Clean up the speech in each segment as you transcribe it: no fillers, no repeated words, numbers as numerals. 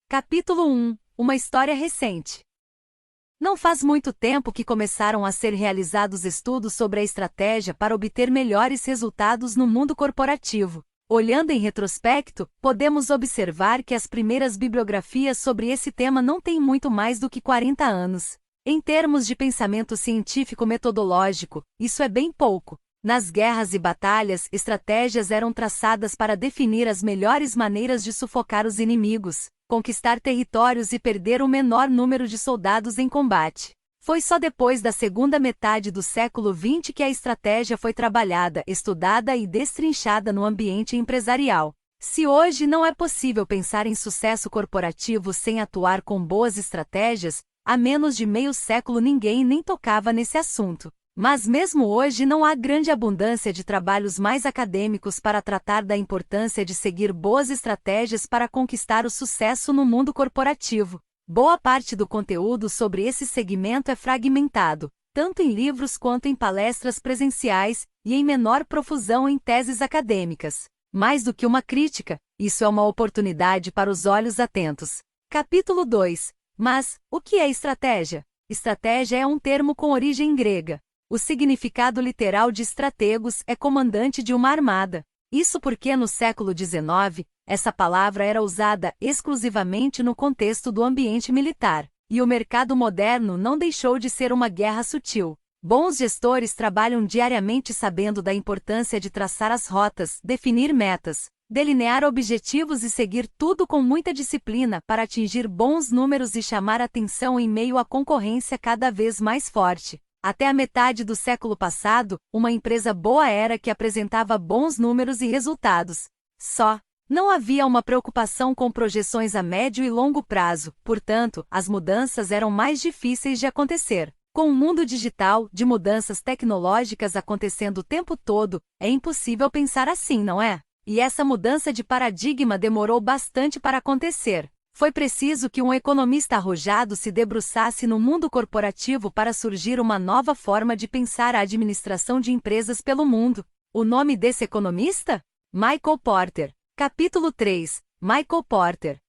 Capítulo 1 – Uma história recente. Não faz muito tempo que começaram a ser realizados estudos sobre a estratégia para obter melhores resultados no mundo corporativo. Olhando em retrospecto, podemos observar que as primeiras bibliografias sobre esse tema não têm muito mais do que 40 anos. Em termos de pensamento científico-metodológico, isso é bem pouco. Nas guerras e batalhas, estratégias eram traçadas para definir as melhores maneiras de sufocar os inimigos, conquistar territórios e perder o menor número de soldados em combate. Foi só depois da segunda metade do século XX que a estratégia foi trabalhada, estudada e destrinchada no ambiente empresarial. Se hoje não é possível pensar em sucesso corporativo sem atuar com boas estratégias, há menos de meio século ninguém nem tocava nesse assunto. Mas mesmo hoje não há grande abundância de trabalhos mais acadêmicos para tratar da importância de seguir boas estratégias para conquistar o sucesso no mundo corporativo. Boa parte do conteúdo sobre esse segmento é fragmentado, tanto em livros quanto em palestras presenciais, e em menor profusão em teses acadêmicas. Mais do que uma crítica, isso é uma oportunidade para os olhos atentos. Capítulo 2 – Mas, o que é estratégia? Estratégia é um termo com origem grega. O significado literal de strategos é comandante de uma armada. Isso porque no século XIX, essa palavra era usada exclusivamente no contexto do ambiente militar, e o mercado moderno não deixou de ser uma guerra sutil. Bons gestores trabalham diariamente sabendo da importância de traçar as rotas, definir metas, delinear objetivos e seguir tudo com muita disciplina para atingir bons números e chamar atenção em meio à concorrência cada vez mais forte. Até a metade do século passado, uma empresa boa era que apresentava bons números e resultados. Só. Não havia uma preocupação com projeções a médio e longo prazo, portanto, as mudanças eram mais difíceis de acontecer. Com o mundo digital, de mudanças tecnológicas acontecendo o tempo todo, é impossível pensar assim, não é? E essa mudança de paradigma demorou bastante para acontecer. Foi preciso que um economista arrojado se debruçasse no mundo corporativo para surgir uma nova forma de pensar a administração de empresas pelo mundo. O nome desse economista? Michael Porter. Capítulo 3 – Michael Porter.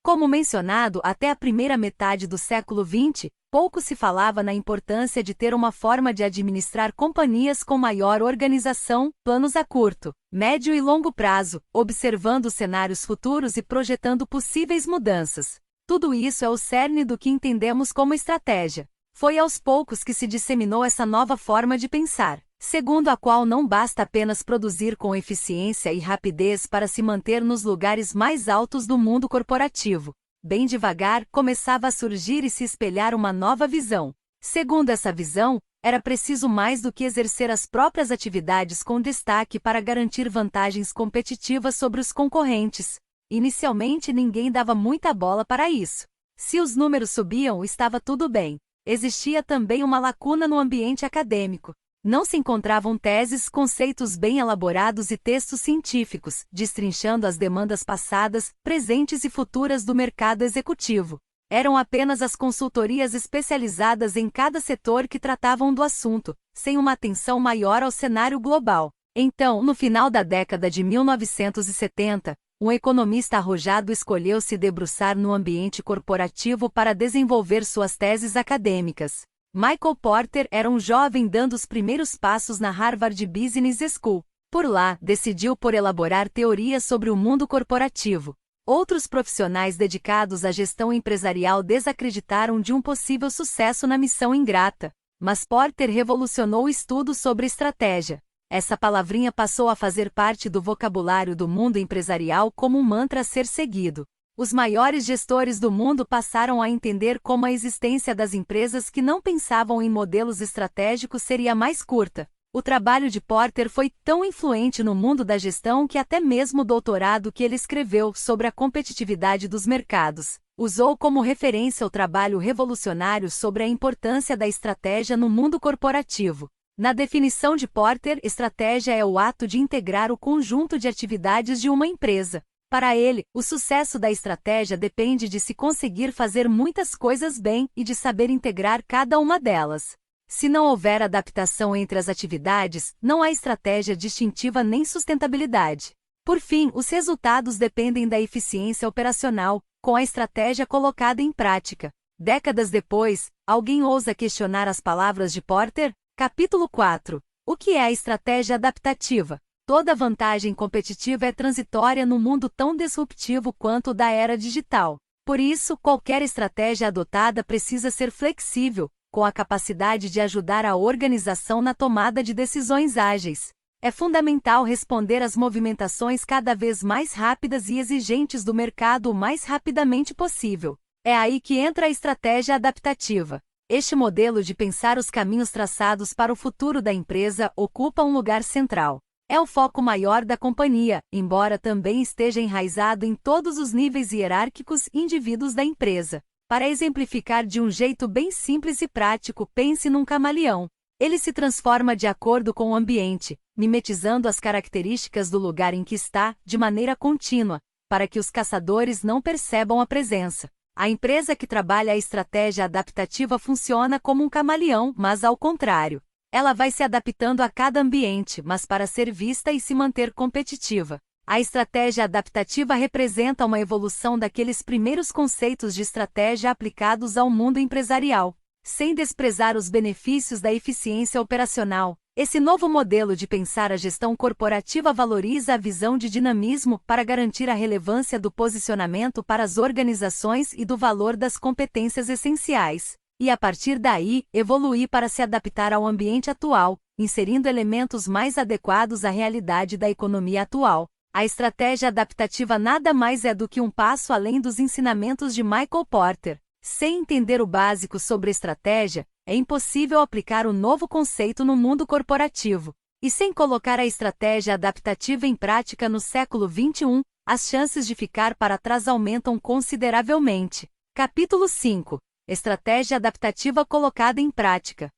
Como mencionado, até a primeira metade do século XX, pouco se falava na importância de ter uma forma de administrar companhias com maior organização, planos a curto, médio e longo prazo, observando cenários futuros e projetando possíveis mudanças. Tudo isso é o cerne do que entendemos como estratégia. Foi aos poucos que se disseminou essa nova forma de pensar, segundo a qual não basta apenas produzir com eficiência e rapidez para se manter nos lugares mais altos do mundo corporativo. Bem devagar, começava a surgir e se espelhar uma nova visão. Segundo essa visão, era preciso mais do que exercer as próprias atividades com destaque para garantir vantagens competitivas sobre os concorrentes. Inicialmente ninguém dava muita bola para isso. Se os números subiam, estava tudo bem. Existia também uma lacuna no ambiente acadêmico. Não se encontravam teses, conceitos bem elaborados e textos científicos, destrinchando as demandas passadas, presentes e futuras do mercado executivo. Eram apenas as consultorias especializadas em cada setor que tratavam do assunto, sem uma atenção maior ao cenário global. Então, no final da década de 1970, um economista arrojado escolheu se debruçar no ambiente corporativo para desenvolver suas teses acadêmicas. Michael Porter era um jovem dando os primeiros passos na Harvard Business School. Por lá, decidiu por elaborar teorias sobre o mundo corporativo. Outros profissionais dedicados à gestão empresarial desacreditaram de um possível sucesso na missão ingrata. Mas Porter revolucionou o estudo sobre estratégia. Essa palavrinha passou a fazer parte do vocabulário do mundo empresarial como um mantra a ser seguido. Os maiores gestores do mundo passaram a entender como a existência das empresas que não pensavam em modelos estratégicos seria mais curta. O trabalho de Porter foi tão influente no mundo da gestão que até mesmo o doutorado que ele escreveu sobre a competitividade dos mercados usou como referência o trabalho revolucionário sobre a importância da estratégia no mundo corporativo. Na definição de Porter, estratégia é o ato de integrar o conjunto de atividades de uma empresa. Para ele, o sucesso da estratégia depende de se conseguir fazer muitas coisas bem e de saber integrar cada uma delas. Se não houver adaptação entre as atividades, não há estratégia distintiva nem sustentabilidade. Por fim, os resultados dependem da eficiência operacional, com a estratégia colocada em prática. Décadas depois, alguém ousa questionar as palavras de Porter? Capítulo 4. O que é a estratégia adaptativa? Toda vantagem competitiva é transitória num mundo tão disruptivo quanto o da era digital. Por isso, qualquer estratégia adotada precisa ser flexível, com a capacidade de ajudar a organização na tomada de decisões ágeis. É fundamental responder às movimentações cada vez mais rápidas e exigentes do mercado o mais rapidamente possível. É aí que entra a estratégia adaptativa. Este modelo de pensar os caminhos traçados para o futuro da empresa ocupa um lugar central. É o foco maior da companhia, embora também esteja enraizado em todos os níveis hierárquicos e indivíduos da empresa. Para exemplificar de um jeito bem simples e prático, pense num camaleão. Ele se transforma de acordo com o ambiente, mimetizando as características do lugar em que está, de maneira contínua, para que os caçadores não percebam a presença. A empresa que trabalha a estratégia adaptativa funciona como um camaleão, mas ao contrário. Ela vai se adaptando a cada ambiente, mas para ser vista e se manter competitiva. A estratégia adaptativa representa uma evolução daqueles primeiros conceitos de estratégia aplicados ao mundo empresarial. Sem desprezar os benefícios da eficiência operacional, esse novo modelo de pensar a gestão corporativa valoriza a visão de dinamismo para garantir a relevância do posicionamento para as organizações e do valor das competências essenciais. E a partir daí, evoluir para se adaptar ao ambiente atual, inserindo elementos mais adequados à realidade da economia atual. A estratégia adaptativa nada mais é do que um passo além dos ensinamentos de Michael Porter. Sem entender o básico sobre estratégia, é impossível aplicar o novo conceito no mundo corporativo. E sem colocar a estratégia adaptativa em prática no século XXI, as chances de ficar para trás aumentam consideravelmente. Capítulo 5. Estratégia adaptativa colocada em prática.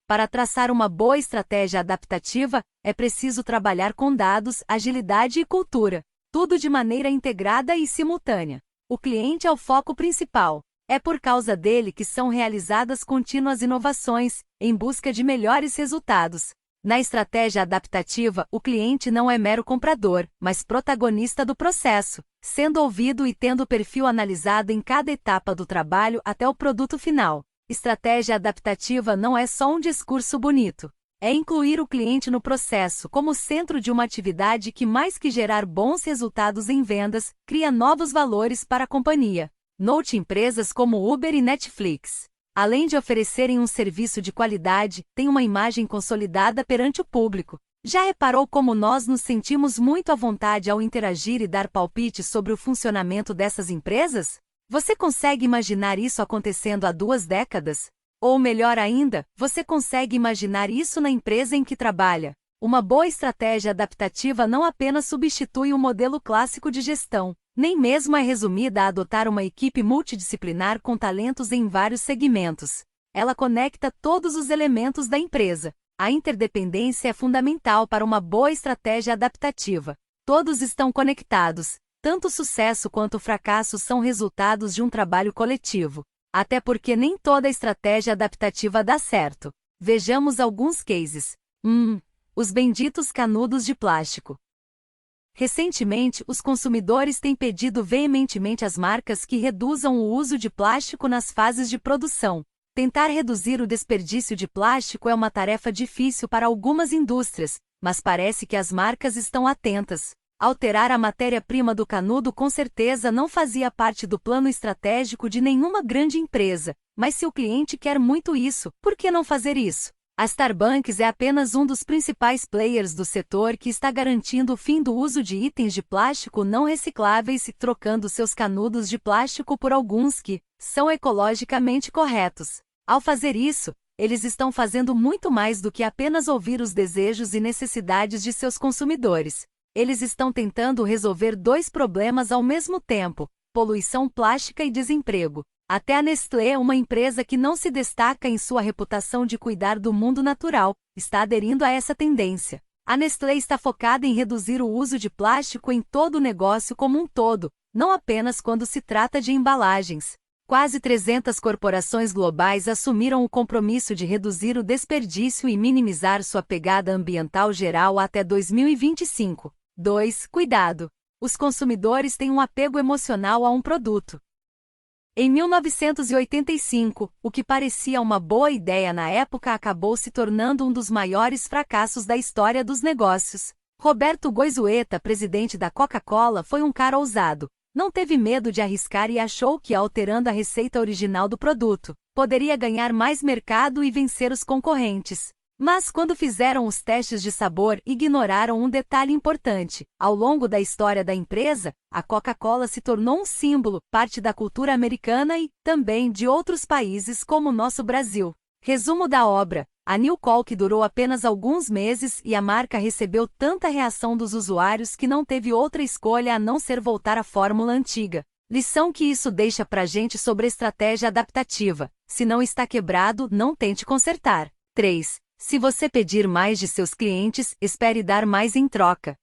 Para traçar uma boa estratégia adaptativa, é preciso trabalhar com dados, agilidade e cultura, tudo de maneira integrada e simultânea. O cliente é o foco principal. É por causa dele que são realizadas contínuas inovações, em busca de melhores resultados. Na estratégia adaptativa, o cliente não é mero comprador, mas protagonista do processo, sendo ouvido e tendo o perfil analisado em cada etapa do trabalho até o produto final. Estratégia adaptativa não é só um discurso bonito. É incluir o cliente no processo como centro de uma atividade que, mais que gerar bons resultados em vendas, cria novos valores para a companhia. Note empresas como Uber e Netflix. Além de oferecerem um serviço de qualidade, têm uma imagem consolidada perante o público. Já reparou como nós nos sentimos muito à vontade ao interagir e dar palpites sobre o funcionamento dessas empresas? Você consegue imaginar isso acontecendo há 2 décadas? Ou melhor ainda, você consegue imaginar isso na empresa em que trabalha? Uma boa estratégia adaptativa não apenas substitui o modelo clássico de gestão, nem mesmo é resumida a adotar uma equipe multidisciplinar com talentos em vários segmentos. Ela conecta todos os elementos da empresa. A interdependência é fundamental para uma boa estratégia adaptativa. Todos estão conectados. Tanto o sucesso quanto o fracasso são resultados de um trabalho coletivo. Até porque nem toda estratégia adaptativa dá certo. Vejamos alguns cases. Os benditos canudos de plástico. Recentemente, os consumidores têm pedido veementemente às marcas que reduzam o uso de plástico nas fases de produção. Tentar reduzir o desperdício de plástico é uma tarefa difícil para algumas indústrias, mas parece que as marcas estão atentas. Alterar a matéria-prima do canudo com certeza não fazia parte do plano estratégico de nenhuma grande empresa, mas se o cliente quer muito isso, por que não fazer isso? A Starbucks é apenas um dos principais players do setor que está garantindo o fim do uso de itens de plástico não recicláveis e trocando seus canudos de plástico por alguns que são ecologicamente corretos. Ao fazer isso, eles estão fazendo muito mais do que apenas ouvir os desejos e necessidades de seus consumidores. Eles estão tentando resolver 2 problemas ao mesmo tempo: poluição plástica e desemprego. Até a Nestlé, uma empresa que não se destaca em sua reputação de cuidar do mundo natural, está aderindo a essa tendência. A Nestlé está focada em reduzir o uso de plástico em todo o negócio como um todo, não apenas quando se trata de embalagens. Quase 300 corporações globais assumiram o compromisso de reduzir o desperdício e minimizar sua pegada ambiental geral até 2025. 2. Cuidado. Os consumidores têm um apego emocional a um produto. Em 1985, o que parecia uma boa ideia na época acabou se tornando um dos maiores fracassos da história dos negócios. Roberto Goizueta, presidente da Coca-Cola, foi um cara ousado. Não teve medo de arriscar e achou que, alterando a receita original do produto, poderia ganhar mais mercado e vencer os concorrentes. Mas quando fizeram os testes de sabor, ignoraram um detalhe importante. Ao longo da história da empresa, a Coca-Cola se tornou um símbolo, parte da cultura americana e, também, de outros países como o nosso Brasil. Resumo da obra: a New Coke durou apenas alguns meses e a marca recebeu tanta reação dos usuários que não teve outra escolha a não ser voltar à fórmula antiga. Lição que isso deixa pra gente sobre estratégia adaptativa: se não está quebrado, não tente consertar. 3. Se você pedir mais de seus clientes, espere dar mais em troca.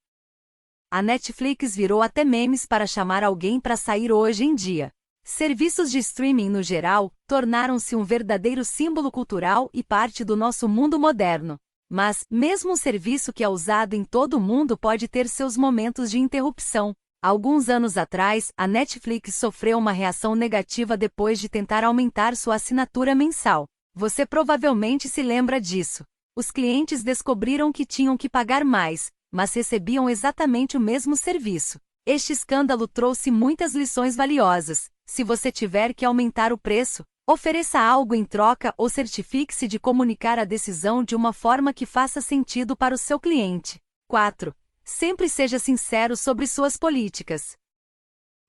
A Netflix virou até memes para chamar alguém para sair hoje em dia. Serviços de streaming no geral tornaram-se um verdadeiro símbolo cultural e parte do nosso mundo moderno. Mas, mesmo um serviço que é usado em todo o mundo pode ter seus momentos de interrupção. Alguns anos atrás, a Netflix sofreu uma reação negativa depois de tentar aumentar sua assinatura mensal. Você provavelmente se lembra disso. Os clientes descobriram que tinham que pagar mais, mas recebiam exatamente o mesmo serviço. Este escândalo trouxe muitas lições valiosas. Se você tiver que aumentar o preço, ofereça algo em troca ou certifique-se de comunicar a decisão de uma forma que faça sentido para o seu cliente. 4. Sempre seja sincero sobre suas políticas.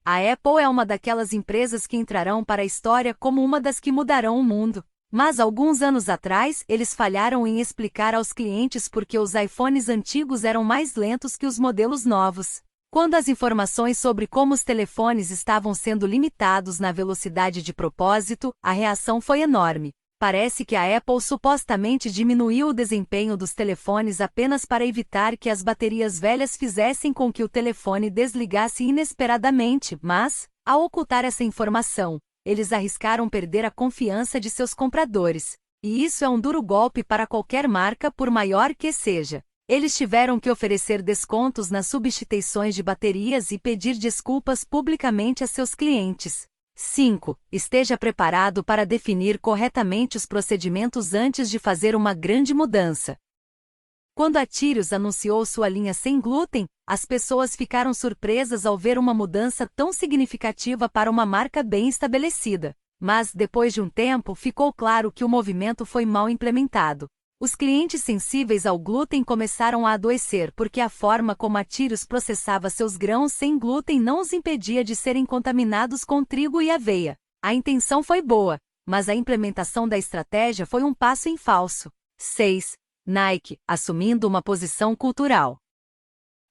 A Apple é uma daquelas empresas que entrarão para a história como uma das que mudarão o mundo. Mas alguns anos atrás, eles falharam em explicar aos clientes por que os iPhones antigos eram mais lentos que os modelos novos. Quando as informações sobre como os telefones estavam sendo limitados na velocidade de propósito, a reação foi enorme. Parece que a Apple supostamente diminuiu o desempenho dos telefones apenas para evitar que as baterias velhas fizessem com que o telefone desligasse inesperadamente, mas, ao ocultar essa informação, eles arriscaram perder a confiança de seus compradores. E isso é um duro golpe para qualquer marca, por maior que seja. Eles tiveram que oferecer descontos nas substituições de baterias e pedir desculpas publicamente a seus clientes. 5. Esteja preparado para definir corretamente os procedimentos antes de fazer uma grande mudança. Quando a Cheerios anunciou sua linha sem glúten, as pessoas ficaram surpresas ao ver uma mudança tão significativa para uma marca bem estabelecida. Mas, depois de um tempo, ficou claro que o movimento foi mal implementado. Os clientes sensíveis ao glúten começaram a adoecer porque a forma como a Cheerios processava seus grãos sem glúten não os impedia de serem contaminados com trigo e aveia. A intenção foi boa, mas a implementação da estratégia foi um passo em falso. 6. Nike, assumindo uma posição cultural.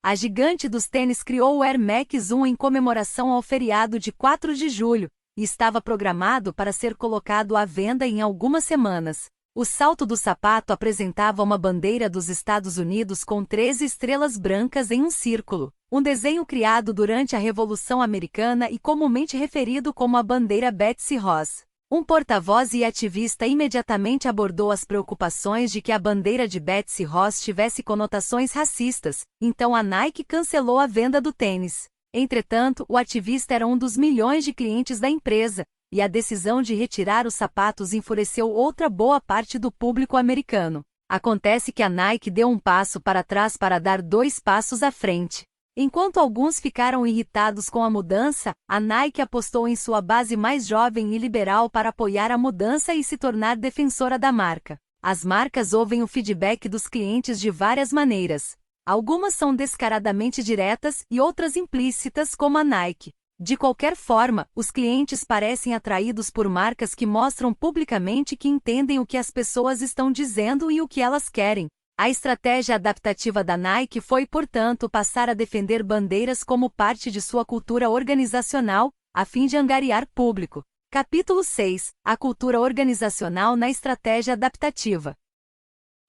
A gigante dos tênis criou o Air Max 1 em comemoração ao feriado de 4 de julho, e estava programado para ser colocado à venda em algumas semanas. O salto do sapato apresentava uma bandeira dos Estados Unidos com 13 estrelas brancas em um círculo, um desenho criado durante a Revolução Americana e comumente referido como a bandeira Betsy Ross. Um porta-voz e ativista imediatamente abordou as preocupações de que a bandeira de Betsy Ross tivesse conotações racistas, então a Nike cancelou a venda do tênis. Entretanto, o ativista era um dos milhões de clientes da empresa, e a decisão de retirar os sapatos enfureceu outra boa parte do público americano. Acontece que a Nike deu um passo para trás para dar 2 passos à frente. Enquanto alguns ficaram irritados com a mudança, a Nike apostou em sua base mais jovem e liberal para apoiar a mudança e se tornar defensora da marca. As marcas ouvem o feedback dos clientes de várias maneiras. Algumas são descaradamente diretas e outras implícitas, como a Nike. De qualquer forma, os clientes parecem atraídos por marcas que mostram publicamente que entendem o que as pessoas estão dizendo e o que elas querem. A estratégia adaptativa da Nike foi, portanto, passar a defender bandeiras como parte de sua cultura organizacional, a fim de angariar público. Capítulo 6. A cultura organizacional na estratégia adaptativa.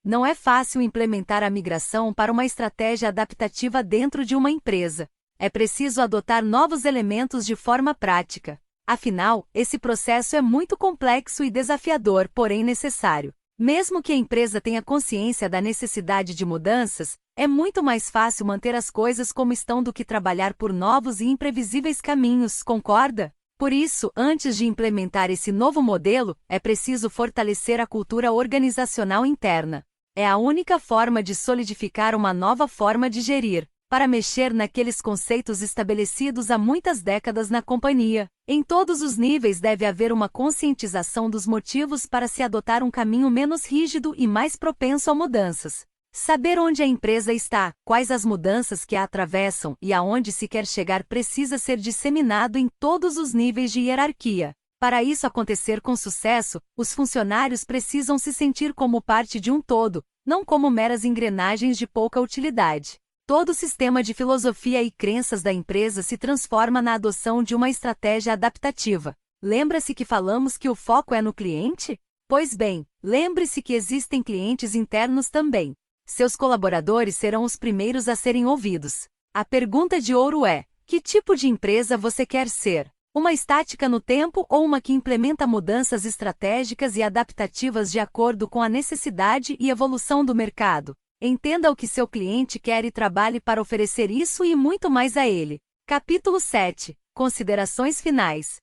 Não é fácil implementar a migração para uma estratégia adaptativa dentro de uma empresa. É preciso adotar novos elementos de forma prática. Afinal, esse processo é muito complexo e desafiador, porém necessário. Mesmo que a empresa tenha consciência da necessidade de mudanças, é muito mais fácil manter as coisas como estão do que trabalhar por novos e imprevisíveis caminhos, concorda? Por isso, antes de implementar esse novo modelo, é preciso fortalecer a cultura organizacional interna. É a única forma de solidificar uma nova forma de gerir, para mexer naqueles conceitos estabelecidos há muitas décadas na companhia. Em todos os níveis deve haver uma conscientização dos motivos para se adotar um caminho menos rígido e mais propenso a mudanças. Saber onde a empresa está, quais as mudanças que a atravessam e aonde se quer chegar precisa ser disseminado em todos os níveis de hierarquia. Para isso acontecer com sucesso, os funcionários precisam se sentir como parte de um todo, não como meras engrenagens de pouca utilidade. Todo o sistema de filosofia e crenças da empresa se transforma na adoção de uma estratégia adaptativa. Lembra-se que falamos que o foco é no cliente? Pois bem, lembre-se que existem clientes internos também. Seus colaboradores serão os primeiros a serem ouvidos. A pergunta de ouro é: que tipo de empresa você quer ser? Uma estática no tempo ou uma que implementa mudanças estratégicas e adaptativas de acordo com a necessidade e evolução do mercado? Entenda o que seu cliente quer e trabalhe para oferecer isso e muito mais a ele. Capítulo 7. Considerações finais.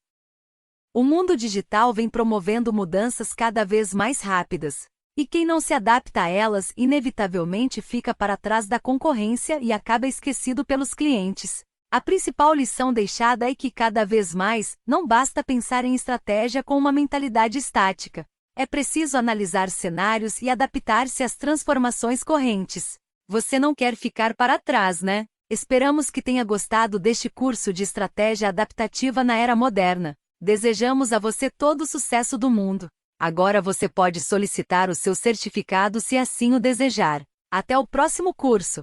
O mundo digital vem promovendo mudanças cada vez mais rápidas. E quem não se adapta a elas inevitavelmente fica para trás da concorrência e acaba esquecido pelos clientes. A principal lição deixada é que cada vez mais, não basta pensar em estratégia com uma mentalidade estática. É preciso analisar cenários e adaptar-se às transformações correntes. Você não quer ficar para trás, né? Esperamos que tenha gostado deste curso de estratégia adaptativa na era moderna. Desejamos a você todo o sucesso do mundo. Agora você pode solicitar o seu certificado se assim o desejar. Até o próximo curso!